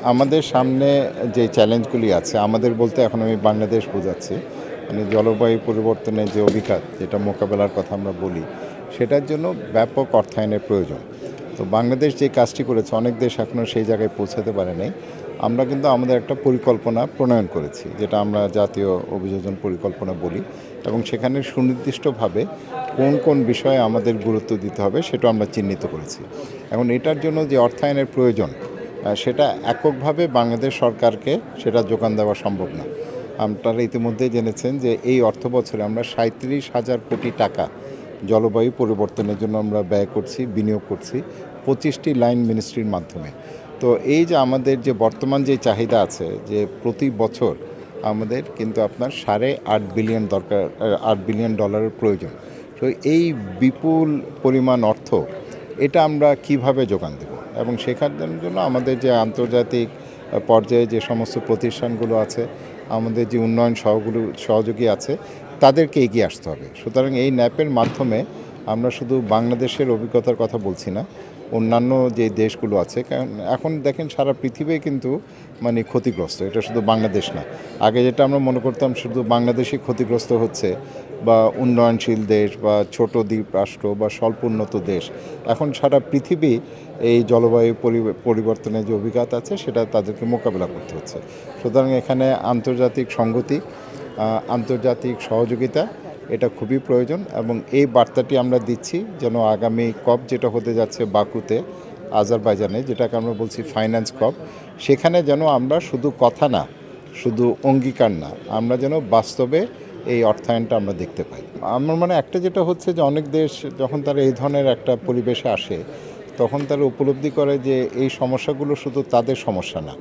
আমাদের সামনে যে চ্যালেঞ্জগুলি আছে, আমাদের বলতে এখন আমি বাংলাদেশ বোঝাচ্ছি। মানে জলবায়ু পরিবর্তনের যে অভিঘাত, যেটা মোকাবেলার কথা আমরা বলি, সেটার জন্য ব্যাপক অর্থায়নের প্রয়োজন। তো বাংলাদেশ যে কাজটি করেছে, অনেক দেশ এখনও সেই জায়গায় পৌঁছাতে পারে নাই। আমরা কিন্তু আমাদের একটা পরিকল্পনা প্রণয়ন করেছি, যেটা আমরা জাতীয় অভিযোজন পরিকল্পনা বলি, এবং সেখানে সুনির্দিষ্টভাবে কোন কোন বিষয়ে আমাদের গুরুত্ব দিতে হবে সেটাও আমরা চিহ্নিত করেছি। এখন এটার জন্য যে অর্থায়নের প্রয়োজন, সেটা এককভাবে বাংলাদেশ সরকারকে সেটা যোগান দেওয়া সম্ভব না। আপনারা ইতিমধ্যে জেনেছেন যে এই অর্থ বছরে আমরা 37,000 কোটি টাকা জলবায়ু পরিবর্তনের জন্য আমরা ব্যয় করছি, বিনিয়োগ করছি 25টি লাইন মিনিস্ট্রির মাধ্যমে। তো এই যে আমাদের যে বর্তমান যে চাহিদা আছে, যে প্রতি বছর আমাদের কিন্তু আপনার $8.5 বিলিয়ন দরকার, $8 বিলিয়ন প্রয়োজন। তো এই বিপুল পরিমাণ অর্থ এটা আমরা কিভাবে যোগান দেব, এবং সেখানের জন্য আমাদের যে আন্তর্জাতিক পর্যায়ে যে সমস্ত প্রতিষ্ঠানগুলো আছে, আমাদের যে উন্নয়ন সহযোগী আছে, তাদেরকে এগিয়ে আসতে হবে। সুতরাং এই ন্যাপের মাধ্যমে আমরা শুধু বাংলাদেশের অভিজ্ঞতার কথা বলছি না, অন্যান্য যে দেশগুলো আছে, কারণ এখন দেখেন সারা পৃথিবী কিন্তু মানে ক্ষতিগ্রস্ত, এটা শুধু বাংলাদেশ না। আগে যেটা আমরা মনে করতাম শুধু বাংলাদেশই ক্ষতিগ্রস্ত হচ্ছে, বা উন্নয়নশীল দেশ বা ছোট দ্বীপ রাষ্ট্র বা স্বল্প উন্নত দেশ, এখন সারা পৃথিবী এই জলবায়ু পরিবর্তনের যে অভিঘাত আছে সেটা তাদেরকে মোকাবেলা করতে হচ্ছে। সুতরাং এখানে আন্তর্জাতিক সংগতি, আন্তর্জাতিক সহযোগিতা এটা খুবই প্রয়োজন, এবং এই বার্তাটি আমরা দিচ্ছি যেন আগামী কপ যেটা হতে যাচ্ছে বাকুতে, আজারবাইজানে, যেটাকে আমরা বলছি ফাইন্যান্স কপ, সেখানে যেন আমরা শুধু কথা না, শুধু অঙ্গীকার না, আমরা যেন বাস্তবে এই অর্থায়নটা আমরা দেখতে পাই। আমার মানে একটা যেটা হচ্ছে যে অনেক দেশ যখন তারা এই ধরনের একটা পরিবেশে আসে, তখন তারা উপলব্ধি করে যে এই সমস্যাগুলো শুধু তাদের সমস্যা না,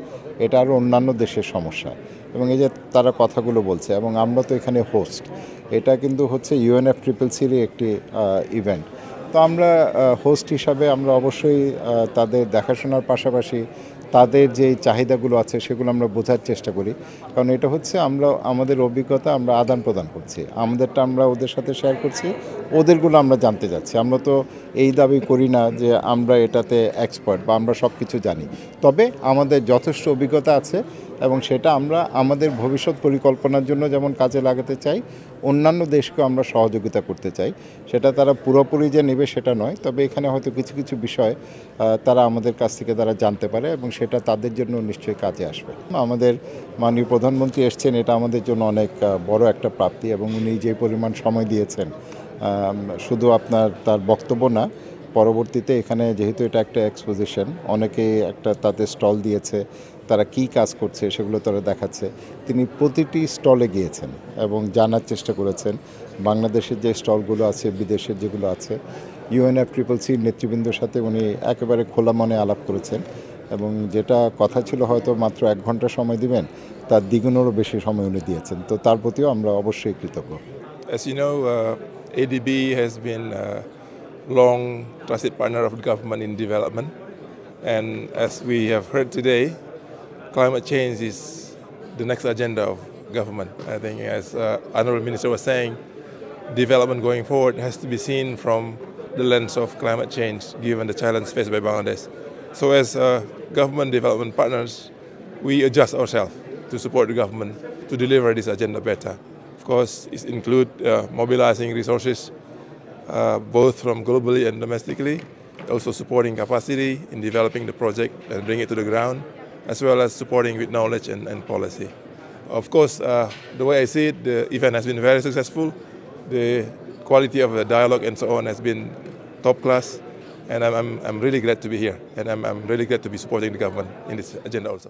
এটা আরও অন্যান্য দেশের সমস্যা, এবং এই যে তারা কথাগুলো বলছে, এবং আমরা তো এখানে হোস্ট, এটা কিন্তু হচ্ছে UNFCCCর একটি ইভেন্ট। তো আমরা হোস্ট হিসাবে আমরা অবশ্যই তাদের দেখাশোনার পাশাপাশি তাদের যে চাহিদাগুলো আছে সেগুলো আমরা বোঝার চেষ্টা করি, কারণ এটা হচ্ছে আমরা আমাদের অভিজ্ঞতা আমরা আদান প্রদান করছি, আমাদেরটা আমরা ওদের সাথে শেয়ার করছি, ওদেরগুলো আমরা জানতে যাচ্ছি। আমরা তো এই দাবি করি না যে আমরা এটাতে এক্সপার্ট বা আমরা সব কিছু জানি, তবে আমাদের যথেষ্ট অভিজ্ঞতা আছে, এবং সেটা আমরা আমাদের ভবিষ্যৎ পরিকল্পনার জন্য যেমন কাজে লাগাতে চাই, অন্যান্য দেশকেও আমরা সহযোগিতা করতে চাই। সেটা তারা পুরোপুরি যে নেবে সেটা নয়, তবে এখানে হয়তো কিছু কিছু বিষয় তারা আমাদের কাছ থেকে তারা জানতে পারে, এবং সেটা তাদের জন্য নিশ্চয়ই কাজে আসবে। আমাদের মাননীয় প্রধানমন্ত্রী এসছেন, এটা আমাদের জন্য অনেক বড় একটা প্রাপ্তি, এবং উনি যে পরিমাণ সময় দিয়েছেন, শুধু আপনার তার বক্তব্য না, পরবর্তীতে এখানে যেহেতু এটা একটা এক্সপোজিশন, অনেকেই একটা তাদের স্টল দিয়েছে, তারা কি কাজ করছে সেগুলো তারা দেখাচ্ছে। তিনি প্রতিটি স্টলে গিয়েছেন এবং জানার চেষ্টা করেছেন বাংলাদেশের যে স্টলগুলো আছে, বিদেশের যেগুলো আছে। UNFCCCর নেতৃবৃন্দের সাথে উনি একেবারে খোলা মনে আলাপ করেছেন, এবং যেটা কথা ছিল হয়তো মাত্র 1 ঘন্টা সময় দিবেন, তার দ্বিগুণেরও বেশি সময় উনি দিয়েছেন। তো তার প্রতিও আমরা অবশ্যই কৃতজ্ঞ। As you know, ADB has been a long trusted partner of the government in development. And as we have heard today, climate change is the next agenda of government. I think as Honorable Minister was saying, development going forward has to be seen from the lens of climate change, given the challenge faced by Bangladesh. So as government development partners, we adjust ourselves to support the government to deliver this agenda better. Of course, it includes mobilizing resources both from globally and domestically, also supporting capacity in developing the project and bring it to the ground, as well as supporting with knowledge and policy. Of course, the way I see it, the event has been very successful. The quality of the dialogue and so on has been top class, and I'm really glad to be here, and I'm really glad to be supporting the government in this agenda also.